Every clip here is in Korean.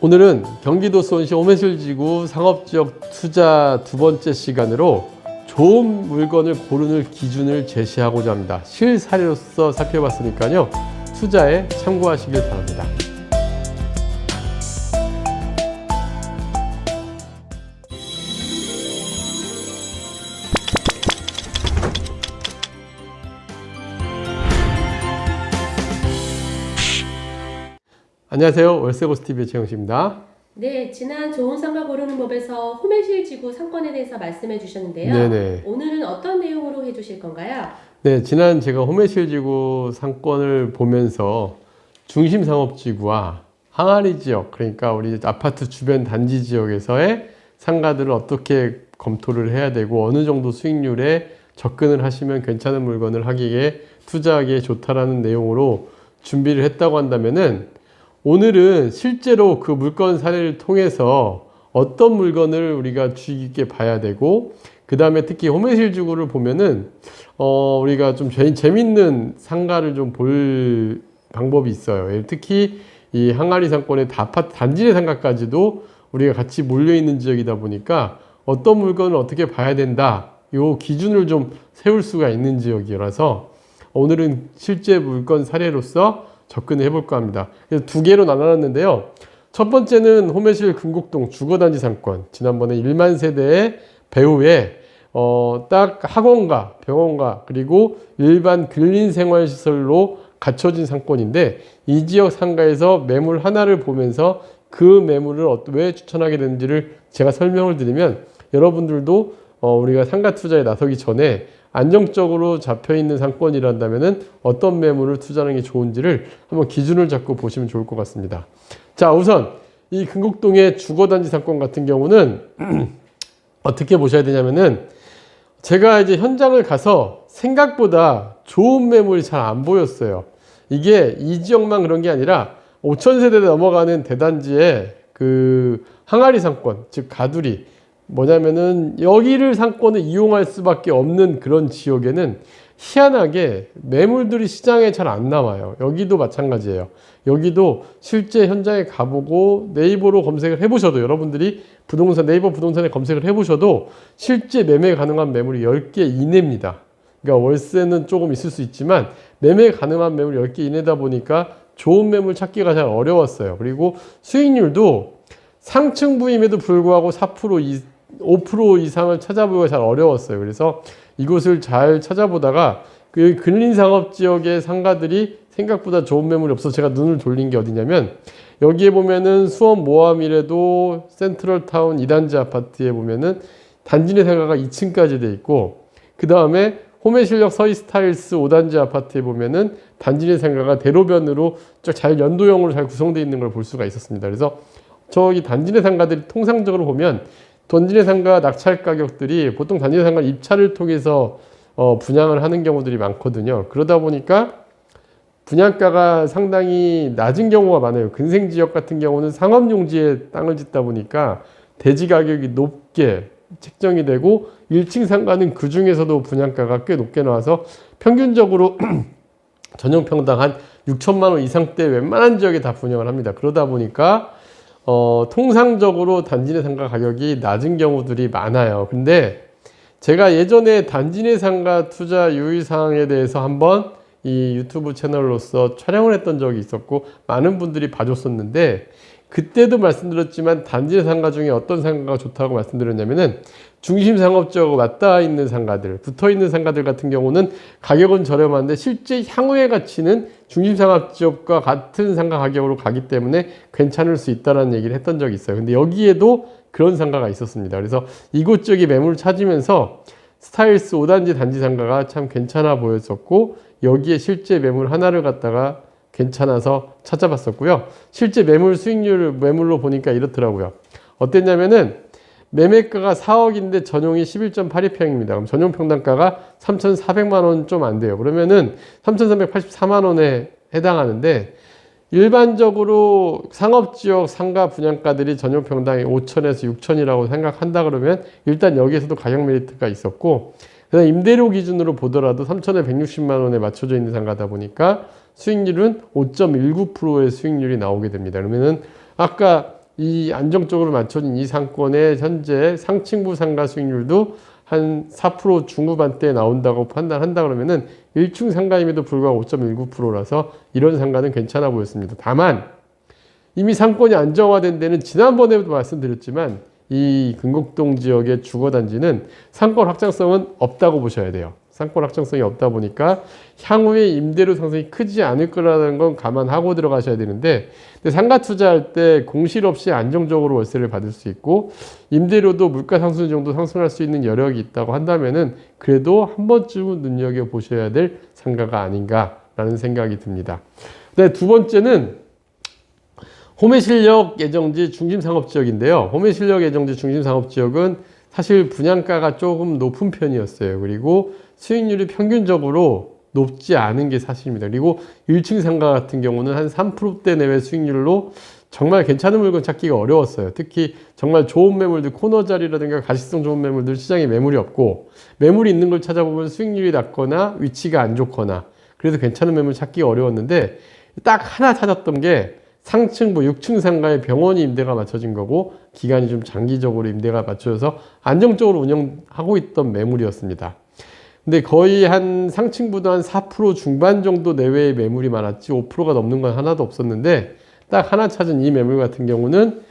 오늘은 경기도 수원시 오매실지구 상업지역 투자 두 번째 시간으로 좋은 물건을 고르는 기준을 제시하고자 합니다. 실사례로서 살펴봤으니까요. 투자에 참고하시길 바랍니다. 안녕하세요. 월세고스TV의 최영식입니다. 네, 지난 좋은 상가 고르는 법에서 호매실지구 상권에 대해서 말씀해 주셨는데요. 네네. 오늘은 어떤 내용으로 해주실 건가요? 네, 지난 제가 호매실지구 상권을 보면서 중심상업지구와 항아리 지역, 그러니까 우리 아파트 주변 단지 지역에서의 상가들을 어떻게 검토를 해야 되고 어느 정도 수익률에 접근을 하시면 괜찮은 물건을 하기에 투자하기에 좋다라는 내용으로 준비를 했다고 한다면은 오늘은 실제로 그 물건 사례를 통해서 어떤 물건을 우리가 주의 깊게 봐야 되고, 그 다음에 특히 호매실지구를 보면은 우리가 좀 재밌는 상가를 좀 볼 방법이 있어요. 특히 이 항아리 상권의 아파트 단지 내 상가까지도 우리가 같이 몰려 있는 지역이다 보니까 어떤 물건을 어떻게 봐야 된다, 요 기준을 좀 세울 수가 있는 지역이라서 오늘은 실제 물건 사례로서 접근을 해볼까 합니다. 그래서 두 개로 나눠놨는데요. 첫 번째는 호매실 금곡동 주거단지 상권. 지난번에 1만 세대의 배후에 딱 학원과 병원과 그리고 일반 근린생활시설로 갖춰진 상권인데, 이 지역 상가에서 매물 하나를 보면서 그 매물을 왜 추천하게 되는지를 제가 설명을 드리면 여러분들도 우리가 상가 투자에 나서기 전에 안정적으로 잡혀있는 상권이란다면 어떤 매물을 투자하는 게 좋은지를 한번 기준을 잡고 보시면 좋을 것 같습니다. 자, 우선 이 금곡동의 주거단지 상권 같은 경우는 어떻게 보셔야 되냐면은, 제가 이제 현장을 가서 생각보다 좋은 매물이 잘 안 보였어요. 이게 이 지역만 그런 게 아니라 5,000세대 넘어가는 대단지의 그 항아리 상권, 즉 가두리, 뭐냐면은 여기를 상권을 이용할 수밖에 없는 그런 지역에는 희한하게 매물들이 시장에 잘 안 나와요. 여기도 마찬가지예요. 여기도 실제 현장에 가보고 네이버로 검색을 해보셔도, 여러분들이 네이버 부동산에 검색을 해보셔도 실제 매매 가능한 매물이 10개 이내입니다. 그러니까 월세는 조금 있을 수 있지만 매매 가능한 매물 10개 이내다 보니까 좋은 매물 찾기가 잘 어려웠어요. 그리고 수익률도 상층 부임에도 불구하고 5% 이상을 찾아보기가 잘 어려웠어요. 그래서 이곳을 잘 찾아보다가 그 근린상업지역의 상가들이 생각보다 좋은 매물이 없어서 제가 눈을 돌린 게 어디냐면, 여기에 보면은 수원 모함이라도 센트럴타운 2단지 아파트에 보면은 단지 내 상가가 2층까지 돼 있고, 그 다음에 호매실역 서이스타일스 5단지 아파트에 보면은 단지 내 상가가 대로변으로 잘 연도형으로 잘 구성되어 있는 걸 볼 수가 있었습니다. 그래서 저기 단지 내 상가들이 통상적으로 보면 단지 내 상가 낙찰 가격들이 보통 단지 내 상가 입찰을 통해서 분양을 하는 경우들이 많거든요. 그러다 보니까 분양가가 상당히 낮은 경우가 많아요. 근생지역 같은 경우는 상업용지에 땅을 짓다 보니까 대지 가격이 높게 책정이 되고 1층 상가는 그 중에서도 분양가가 꽤 높게 나와서 평균적으로 전용평당 한 6천만 원 이상대 웬만한 지역에 다 분양을 합니다. 그러다 보니까 통상적으로 단지 내 상가 가격이 낮은 경우들이 많아요. 근데 제가 예전에 단지 내 상가 투자 유의사항에 대해서 한번 이 유튜브 채널로서 촬영을 했던 적이 있었고 많은 분들이 봐줬었는데, 그때도 말씀드렸지만 단지 내 상가 중에 어떤 상가가 좋다고 말씀드렸냐면은 중심 상업지역하고 맞닿아 있는 상가들, 붙어 있는 상가들 같은 경우는 가격은 저렴한데 실제 향후의 가치는 중심 상업지역과 같은 상가 가격으로 가기 때문에 괜찮을 수 있다는 얘기를 했던 적이 있어요. 근데 여기에도 그런 상가가 있었습니다. 그래서 이곳 지역이 매물을 찾으면서 스타일스 5단지 단지 상가가 참 괜찮아 보였었고, 여기에 실제 매물 하나를 갖다가 괜찮아서 찾아봤었고요. 실제 매물 수익률을 매물로 보니까 이렇더라고요. 어땠냐면은 매매가가 4억인데 전용이 11.82평입니다. 그럼 전용 평당가가 3,400만 원 좀 안 돼요. 그러면은 3,384만 원에 해당하는데, 일반적으로 상업지역 상가 분양가들이 전용 평당이 5천에서 6천이라고 생각한다 그러면 일단 여기에서도 가격 메리트가 있었고, 그다음 임대료 기준으로 보더라도 3,160만 원에 맞춰져 있는 상가다 보니까 수익률은 5.19%의 수익률이 나오게 됩니다. 그러면은 아까 이 안정적으로 맞춰진 이 상권의 현재 상층부 상가 수익률도 한 4% 중후반대에 나온다고 판단한다 그러면은 1층 상가임에도 불구하고 5.19%라서 이런 상가는 괜찮아 보였습니다. 다만 이미 상권이 안정화된 데는 지난번에도 말씀드렸지만 이 금곡동 지역의 주거단지는 상권 확장성은 없다고 보셔야 돼요. 상권 확장성이 없다 보니까 향후에 임대료 상승이 크지 않을 거라는 건 감안하고 들어가셔야 되는데, 근데 상가 투자할 때 공실 없이 안정적으로 월세를 받을 수 있고 임대료도 물가 상승 정도 상승할 수 있는 여력이 있다고 한다면은 그래도 한 번쯤은 눈여겨보셔야 될 상가가 아닌가라는 생각이 듭니다. 네, 두 번째는 호매실역 예정지 중심상업지역인데요. 호매실역 예정지 중심상업지역은 사실 분양가가 조금 높은 편이었어요. 그리고 수익률이 평균적으로 높지 않은 게 사실입니다. 그리고 1층 상가 같은 경우는 한 3%대 내외 수익률로 정말 괜찮은 물건 찾기가 어려웠어요. 특히 정말 좋은 매물들, 코너 자리라든가 가시성 좋은 매물들 시장에 매물이 없고, 매물이 있는 걸 찾아보면 수익률이 낮거나 위치가 안 좋거나 그래서 괜찮은 매물 찾기가 어려웠는데, 딱 하나 찾았던 게 상층부 6층 상가에 병원이 임대가 맞춰진 거고 기간이 좀 장기적으로 임대가 맞춰져서 안정적으로 운영하고 있던 매물이었습니다. 근데 거의 한 상층부도 한 4% 중반 정도 내외의 매물이 많았지 5%가 넘는 건 하나도 없었는데, 딱 하나 찾은 이 매물 같은 경우는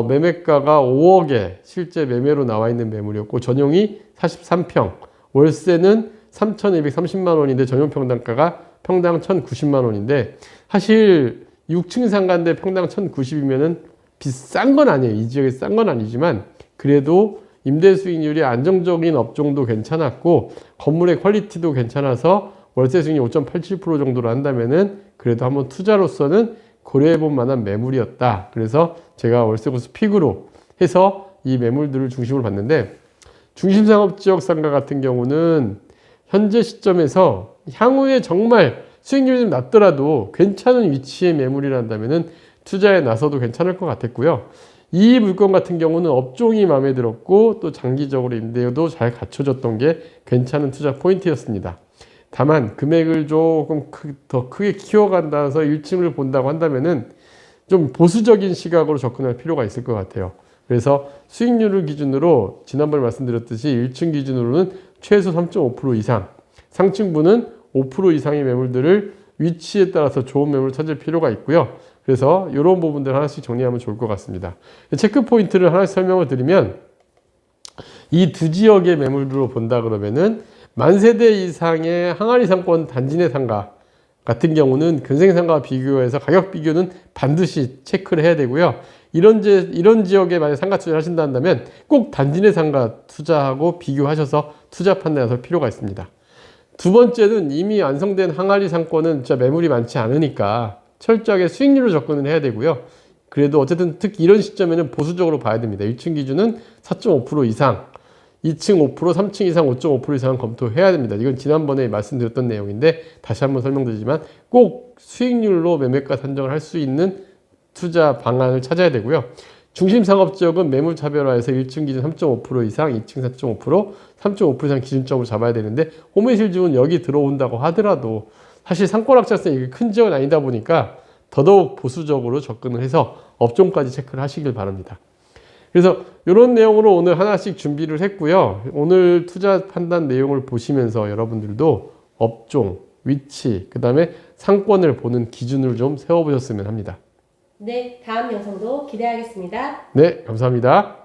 매매가가 5억에 실제 매매로 나와 있는 매물이었고 전용이 43평, 월세는 3,230만 원인데 전용 평당가가 평당 1,090만 원인데, 사실 6층 상가인데 평당 1,090이면은 비싼 건 아니에요. 이 지역에 싼 건 아니지만 그래도 임대 수익률이 안정적인 업종도 괜찮았고 건물의 퀄리티도 괜찮아서 월세 수익률 5.87% 정도로 한다면은 그래도 한번 투자로서는 고려해 볼 만한 매물이었다. 그래서 제가 월세고스 픽으로 해서 이 매물들을 중심으로 봤는데, 중심상업지역 상가 같은 경우는 현재 시점에서 향후에 정말 수익률이 좀 낮더라도 괜찮은 위치의 매물이란다면은 투자에 나서도 괜찮을 것 같았고요. 이 물건 같은 경우는 업종이 마음에 들었고 또 장기적으로 임대료도 잘 갖춰졌던 게 괜찮은 투자 포인트였습니다. 다만 금액을 조금 더 크게 키워간다 해서 1층을 본다고 한다면은 좀 보수적인 시각으로 접근할 필요가 있을 것 같아요. 그래서 수익률을 기준으로 지난번에 말씀드렸듯이 1층 기준으로는 최소 3.5% 이상, 상층부는 5% 이상의 매물들을 위치에 따라서 좋은 매물을 찾을 필요가 있고요. 그래서 이런 부분들 하나씩 정리하면 좋을 것 같습니다. 체크 포인트를 하나씩 설명을 드리면, 이 두 지역의 매물들로 본다 그러면은 만세대 이상의 항아리 상권 단지 내 상가 같은 경우는 근생 상가와 비교해서 가격 비교는 반드시 체크를 해야 되고요. 이런 지역에 만약 상가 투자를 하신다면 꼭 단지 내 상가 투자하고 비교하셔서 투자 판단하실 필요가 있습니다. 두 번째는 이미 완성된 항아리 상권은 진짜 매물이 많지 않으니까 철저하게 수익률로 접근을 해야 되고요. 그래도 어쨌든 특히 이런 시점에는 보수적으로 봐야 됩니다. 1층 기준은 4.5% 이상, 2층 5%, 3층 이상 5.5% 이상은 검토해야 됩니다. 이건 지난번에 말씀드렸던 내용인데 다시 한번 설명드리지만 꼭 수익률로 매매가 산정을 할 수 있는 투자 방안을 찾아야 되고요. 중심상업지역은 매물 차별화해서 1층 기준 3.5% 이상, 2층 4.5%, 3.5% 이상 기준점으로 잡아야 되는데, 호매실지구는 여기 들어온다고 하더라도 사실 상권 확장성이 큰 지역은 아니다 보니까 더더욱 보수적으로 접근을 해서 업종까지 체크를 하시길 바랍니다. 그래서 이런 내용으로 오늘 하나씩 준비를 했고요. 오늘 투자 판단 내용을 보시면서 여러분들도 업종, 위치, 그 다음에 상권을 보는 기준을 좀 세워보셨으면 합니다. 네, 다음 영상도 기대하겠습니다. 네, 감사합니다.